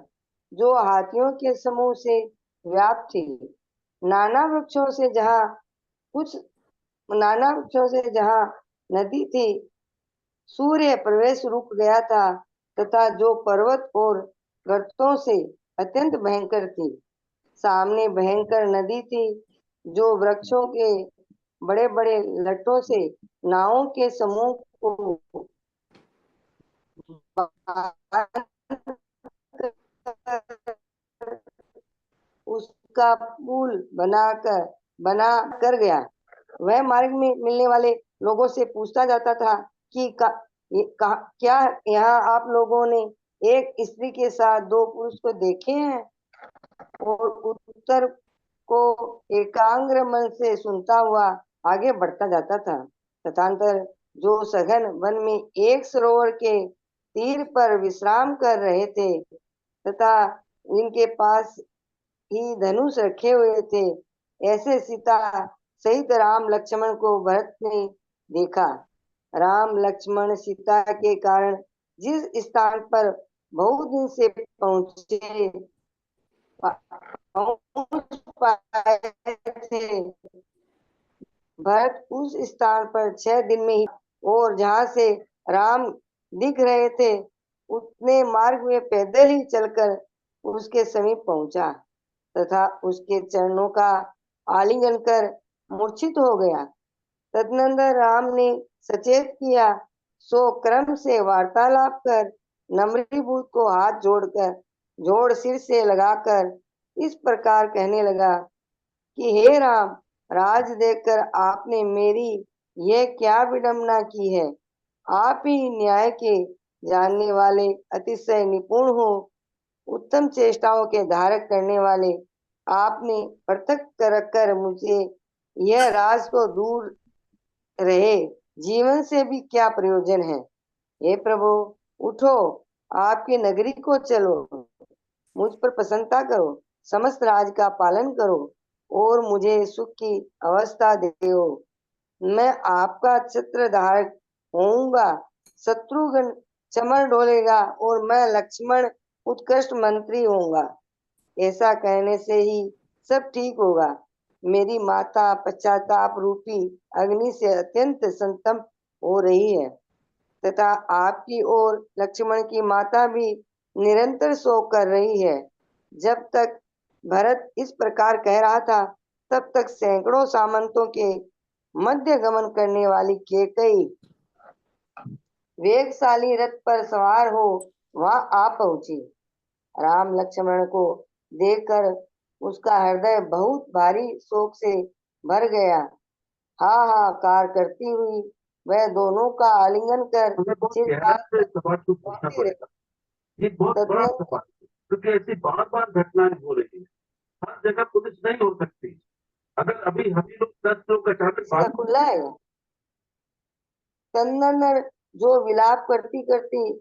जो हाथियों के समूह से व्याप्त थी। नाना वृक्षों से जहाँ नदी थी, सूर्य प्रवेश रुक गया था तथा जो पर्वत और गर्तों से अत्यंत भयंकर थी। सामने भयंकर नदी थी जो वृक्षों के बड़े बड़े लट्टों से नावों के समूह को उसका पुल बना कर गया। वह मार्ग में मिलने वाले लोगों से पूछता जाता था कि क्या यहाँ आप लोगों ने एक स्त्री के साथ 2 पुरुष को देखे हैं? और उत्तर को एकाग्र मन से सुनता हुआ आगे बढ़ता जाता था। तथांतर जो सघन वन में एक सरोवर के तीर पर विश्राम कर रहे थे तथा इनके पास ही धनुष रखे हुए थे, ऐसे सीता सहित राम लक्ष्मण को भरत ने देखा। राम लक्ष्मण सीता के कारण जिस स्थान पर बहुत दिन से पहुंचे थे, भरत उस स्थान पर 6 दिन में ही और जहाँ से राम दिख रहे थे उतने मार्ग में पैदल ही चलकर उसके समीप पहुंचा तथा उसके चरणों का आलिंगन कर मूर्छित हो गया। तदनंतर राम ने सचेत किया, सो क्रम से वार्तालाप कर नम्रीभूत को हाथ जोड़ सिर से लगाकर इस प्रकार कहने लगा कि हे राम, राज देखकर आपने मेरी यह क्या विडंबना की है। आप ही न्याय के जानने वाले अतिशय निपुण हो, उत्तम चेष्टाओं के धारक करने वाले आपने पृथक कर मुझे यह राज को दूर रहे जीवन से भी क्या प्रयोजन है। हे प्रभु, उठो, आपकी नगरी को चलो, मुझ पर प्रसन्नता करो, समस्त राज का पालन करो और मुझे सुख की अवस्था दो। मैं आपका छत्र धारक होऊंगा, शत्रुघ्न चमर डोलेगा और मैं लक्ष्मण उत्कृष्ट मंत्री होऊंगा। ऐसा कहने से ही सब ठीक होगा। मेरी माता पश्चाताप रूपी अग्नि से अत्यंत संतप्त हो रही है तथा आपकी और लक्ष्मण की माता भी निरंतर शोक कर रही है। जब तक भरत इस प्रकार कह रहा था तब तक सैकड़ों सामंतों के मध्य गमन करने वाली केकई वेगशाली रथ पर सवार हो वहां आ पहुंची। राम लक्ष्मण को देखकर उसका हृदय बहुत भारी शोक से भर गया। हाहाकार करती हुई वह दोनों का आलिंगन कर क्योंकि ऐसी बार बार घटनाएं हो रही है, हर जगह पुलिस नहीं हो सकती। अगर अभी हम ही लोग 10 लोग अचानक खुला है। कंदन जो विलाप करती करती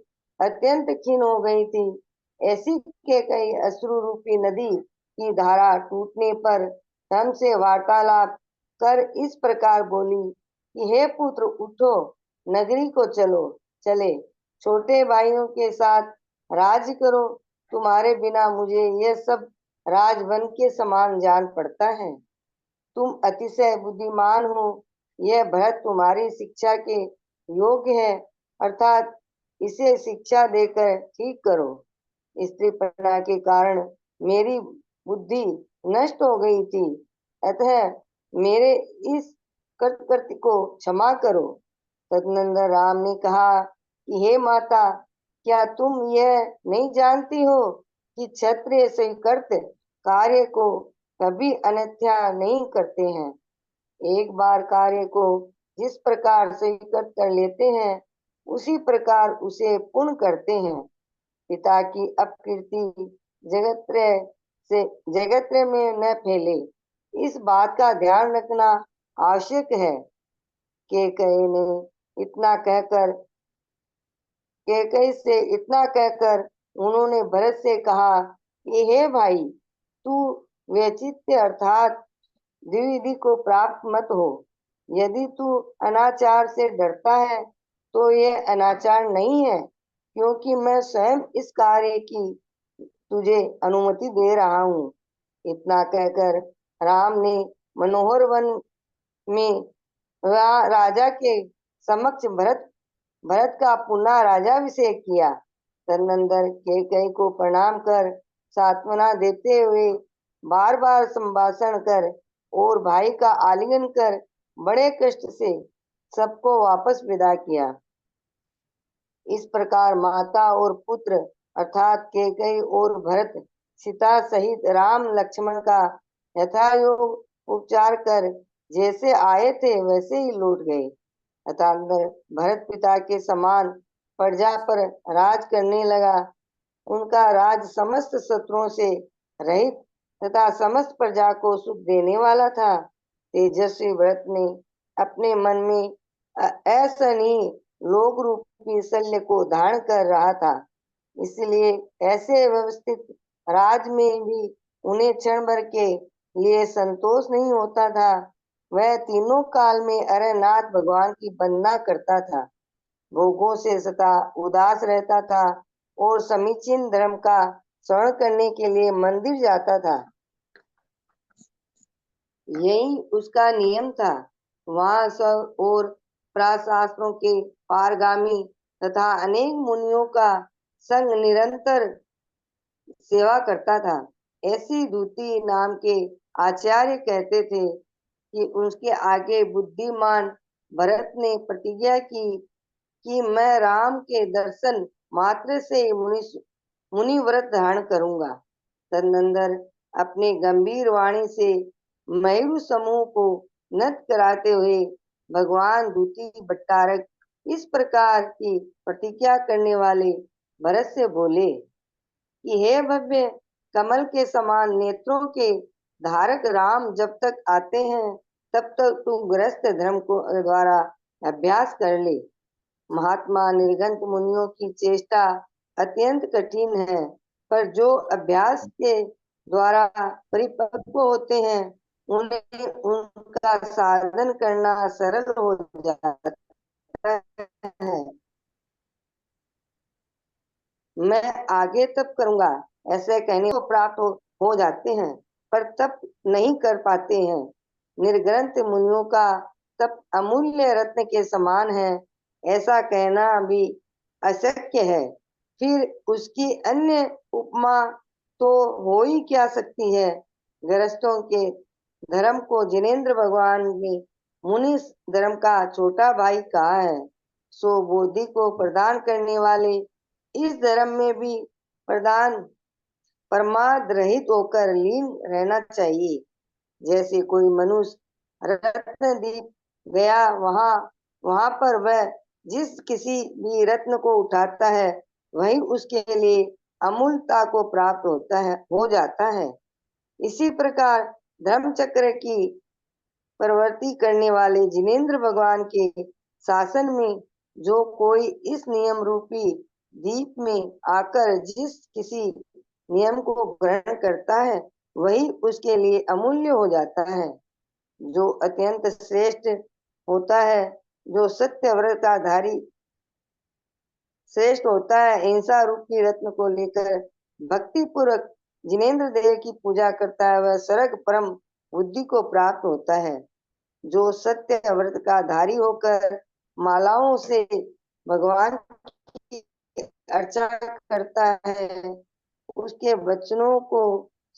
अत्यंत क्षीण हो गई थी, ऐसी के कई अश्रु रूपी नदी की धारा टूटने पर हमसे वार्तालाप कर इस प्रकार बोली कि हे पुत्र, उठो, नगरी को चले, छोटे भाइयों के साथ राज्य करो। तुम्हारे बिना मुझे यह सब राजवन के समान जान पड़ता है। तुम अतिशय बुद्धिमान हो। यह भरत तुम्हारी शिक्षा के योग्य है, अर्थात इसे शिक्षा देकर ठीक करो। स्त्रीपना के कारण मेरी बुद्धि नष्ट हो गई थी, अतः मेरे इस कृत्य को क्षमा करो। तदनंतर राम ने कहा कि हे माता, क्या तुम यह नहीं जानती हो कि क्षत्रिय स्वीकृत कार्य को कभी अन्यथा नहीं करते हैं। एक बार कार्य को जिस प्रकार स्वीकृत कर लेते हैं, उसी प्रकार उसे पूर्ण करते हैं। पिता की अपकीर्ति जगत्र में न फैले, इस बात का ध्यान रखना आवश्यक है। कैकेयी से इतना कहकर उन्होंने भरत से कहा कि हे भाई, तू वैचित्य अर्थात द्विविधि को प्राप्त मत हो। यदि तू अनाचार से डरता है तो यह अनाचार नहीं है, क्योंकि मैं स्वयं इस कार्य की तुझे अनुमति दे रहा हूँ। इतना कहकर राम ने मनोहर वन में राजा के समक्ष भरत का पुनः राजाभिषेक किया। तदनंतर कैकेयी को प्रणाम कर सांत्वना देते हुए बार बार संभाषण कर और भाई का आलिंगन कर बड़े कष्ट से सबको वापस विदा किया। इस प्रकार माता और पुत्र अर्थात कैकेयी और भरत सीता सहित राम लक्ष्मण का यथायोग उपचार कर जैसे आए थे वैसे ही लौट गए। अतः भरत पिता के समान प्रजा पर राज करने लगा। उनका राज समस्त शत्रुओं से रहित तथा समस्त प्रजा को सुख देने वाला था। तेजस्वी भरत ने अपने मन में असहनीय लोक रूपी शल्य को धारण कर रहा था, इसलिए ऐसे व्यवस्थित राज में भी उन्हें क्षण भर के लिए संतोष नहीं होता था। वह तीनों काल में अरनाथ भगवान की वंदना करता था, भोगों से सदा उदास रहता था और समीचीन धर्म का श्रवण करने के लिए मंदिर जाता था। यही उसका नियम था। वहाँ सब और प्राशास्त्रों के पारगामी तथा अनेक मुनियों का संग निरंतर सेवा करता था। ऐसी दूती नाम के आचार्य कहते थे कि उसके आगे बुद्धिमान भरत ने प्रतिज्ञा की कि मैं राम के दर्शन मात्र से मुनि व्रत धारण करूंगा। तदनंतर अपने गंभीर वाणी से मयूर समूह को नत कराते हुए भगवान दूती भट्टारक इस प्रकार की प्रतिज्ञा करने वाले भरत से बोले कि हे भव्य कमल के समान नेत्रों के धारक राम, जब तक आते हैं तब तक तू गृहस्थ धर्म को द्वारा अभ्यास कर ले। महात्मा निर्गंत मुनियों की चेष्टा अत्यंत कठिन है, पर जो अभ्यास के द्वारा परिपक्व होते हैं उन्हें उनका साधन करना सरल हो जाता है। मैं आगे तप करूंगा ऐसे कहने को प्राप्त हो जाते हैं, पर तप नहीं कर पाते हैं। निर्ग्रंथ मुनियों का तप अमूल्य रत्न के समान है, ऐसा कहना भी अशक्य है। फिर उसकी अन्य उपमा तो हो ही क्या सकती है। गृहस्थों के धर्म को जिनेंद्र भगवान ने मुनि धर्म का छोटा भाई कहा है। सो बुद्धि को प्रदान करने वाले इस धर्म में भी परमार्थ रहित होकर लीन रहना चाहिए। जैसे कोई मनुष्य रत्न दीप गया, वहां पर वह जिस किसी भी रत्न को उठाता है वही उसके लिए अमूल्यता को प्राप्त हो जाता है। इसी प्रकार धर्म चक्र की प्रवृत्ति करने वाले जिनेंद्र भगवान के शासन में जो कोई इस नियम रूपी दीप में आकर जिस किसी नियम को ग्रहण करता है वही उसके लिए अमूल्य हो जाता है। जो अत्यंत श्रेष्ठ होता है, जो सत्य व्रताधारी श्रेष्ठ होता है। हिंसा रूप की रत्न को लेकर भक्ति पूर्वक जिनेंद्र देव की पूजा करता है, वह स्वर्ग परम बुद्धि को प्राप्त होता है। जो सत्य व्रत का धारी होकर मालाओं से भगवान की अर्चना करता है, उसके वचनों को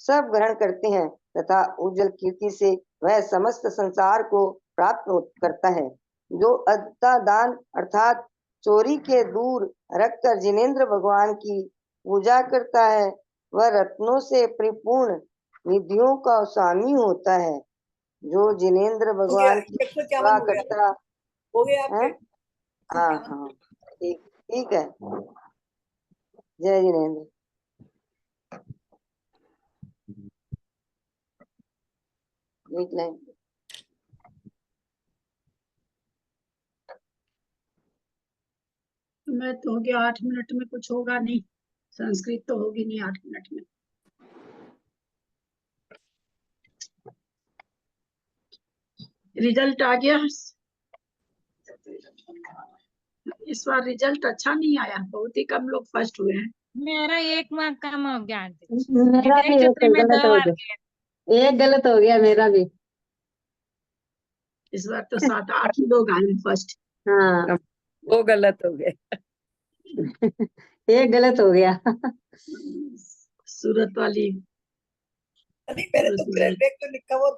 सब ग्रहण करते हैं तथा उज्जवल कीर्ति से वह समस्त संसार को प्राप्त करता है। जो अद्धा दान अर्थात चोरी के दूर रखकर जिनेंद्र भगवान की पूजा करता है, वह रत्नों से परिपूर्ण निधियों का स्वामी होता है। जो जिनेंद्र भगवान की सेवा करता हो गया है, आपके हाँ हाँ, ठीक है। जय जिनेंद्र। एक लाइन। मैं तो हो गया 8 मिनट में, कुछ होगा नहीं, संस्कृत तो होगी नहीं 8 मिनट में। रिजल्ट आ गया। इस बार रिजल्ट अच्छा नहीं आया, बहुत ही कम लोग फर्स्ट हुए हैं। मेरा 1 मार्क कम हो गया आंटी। मेरा भी विवेक एक चतुर्थी में गलत 2 हो बार गया, गए। एक गलत हो गया मेरा भी। इस बार तो 7-8 लोग आए फर्स्ट। हाँ, वो गलत हो गए। एक गलत हो गया। सूरत वाली नहीं, मैंने तो ग्रेवेक तो लिखा वो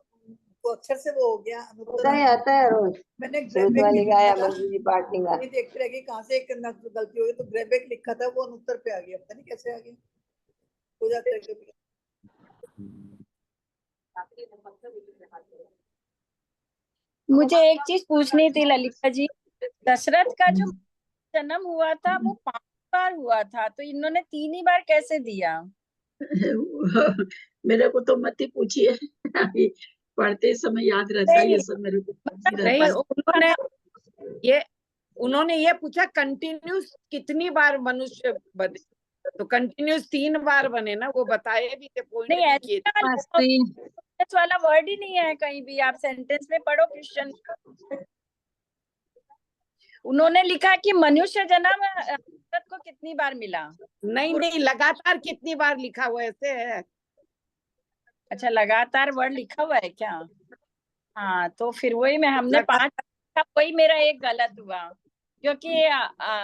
तो अक्षर से वो हो गया। होता है, आता है रोज। मैंने सूरत ग्रेवेक वाली का लिखा आया, था, मंजू जी पार्टी का। ये देखते रह गई कहाँ से एक गलती हो गई, तो ग्रेवेक लिखा था वो अनुत्तर पे आ गया, पता नहीं कैसे आ गया, हो जाता है कभी। मुझे एक चीज पूछनी थी ललिता जी, दशरथ का जो जन्म हुआ था वो 5 बार हुआ था, तो इन्होंने 3 ही बार कैसे दिया? मेरे को तो मत ही पूछिए, अभी पढ़ते समय याद रहता है ये सब, मेरे को नहीं नहीं, रहता। उन्होंने ये पूछा कंटिन्यूस कितनी बार मनुष्य बने, तो कंटिन्यूस 3 बार बने ना, वो बताए भी थे, पॉइंट नहीं, भी किए थे। ऐसा वाला वर्ड ही नहीं है कहीं भी, आप सेंटेंस में पढ़ो क्वेश्चन। उन्होंने लिखा कि मनुष्य जन्म दशरथ को कितनी बार मिला। नहीं, लगातार कितनी बार लिखा हुआ ऐसे है। अच्छा, लगातार वर्ड लिखा हुआ है क्या? हाँ, तो फिर वही में हमने 5, वही मेरा एक गलत हुआ, क्योंकि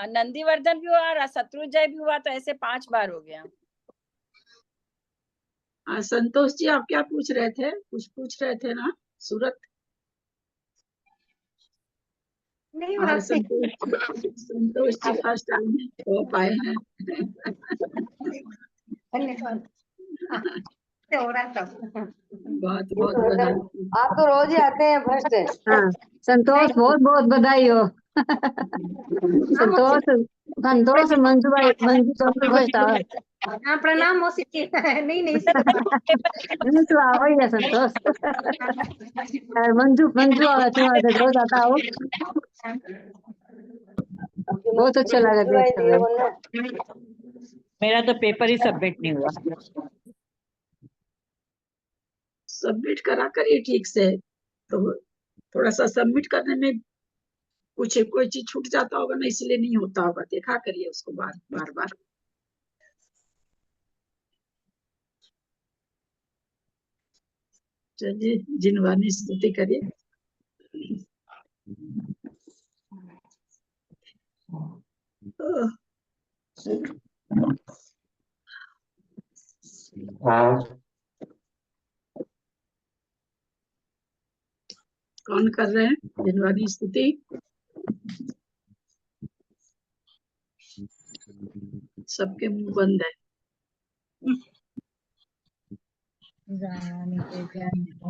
नंदीवर्धन भी हुआ और शत्रुंजय भी हुआ, तो ऐसे 5 बार हो गया। संतोष जी, आप क्या पूछ रहे थे? कुछ पूछ रहे थे ना, सूरत? नहीं और बात संतोष जी फर्स्ट टाइम हो पाए हैं। धन्यवाद। हो रहा था। बहुत बहुत बधाई। आप तो रोज ही आते हैं फर्स्ट। हाँ, संतोष, बहुत बहुत बधाई हो। संतोष, संतोष मंजू भाई, मंजू तो फर्स्ट आ। हाँ, प्रणाम मौसी जी। नहीं तो आओ ही है संतोष। मंजू मंजू तुम्हारे रोज आता हो, बहुत अच्छा लगा देखते हुए। मेरा तो पेपर ही सबमिट नहीं हुआ। सबमिट करा करिए ठीक से, तो थोड़ा सा सबमिट करने में कुछ कोई चीज छूट जाता होगा ना, इसलिए नहीं होता होगा, देखा करिए उसको बार बार। चलिए, जिनवानी स्तुति करिए। कौन कर रहे हैं जिनवानी स्तुति? सबके मुंह बंद है।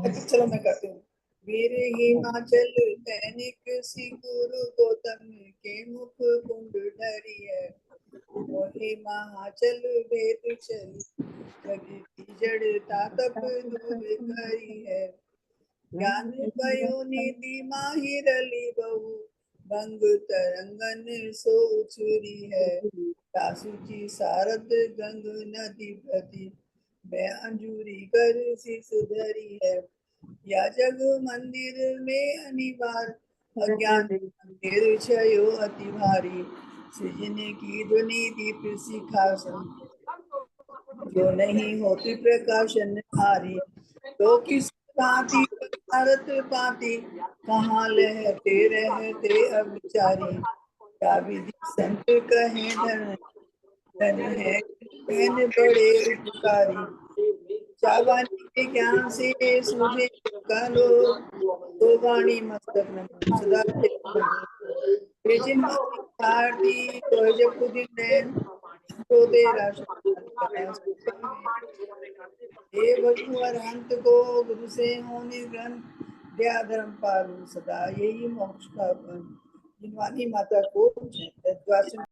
अच्छा, चलो मैं करती हूँ। वीर हिमाचल सैनिक सिकुरु गौतम के मुख कुंड धरी है, मोहि महाचल भेद चली जग की जड़ता तप दूर करी है। ज्ञान पयो निधि माहि रली बहु, भंग तरंगन सो छुरी है। दासुची सारद गंग नदी प्रति, मैं अंजूरी कर शीस धरी है। या जग मंदिर में अनिवार, अज्ञान मंदिर छयो अति भारी। सृजने की ध्वनि दीप सिखासन, जो नहीं होती प्रकाशन हारी, तो किस भांति भारत पाती, कहाँ लहते रहते अब विचारी, क्या विधि संत कहे धन, धन है बहन बड़े उपकारी, चावानी के ज्ञान से सूझे का लोग, तो वाणी मस्तक नमन सदा भारती तो जब खुद नैन, तो तेरा अंत को गुरु से होने ग्रंथ, दया धर्म पालन सदा यही मोक्ष का जिनवानी माता को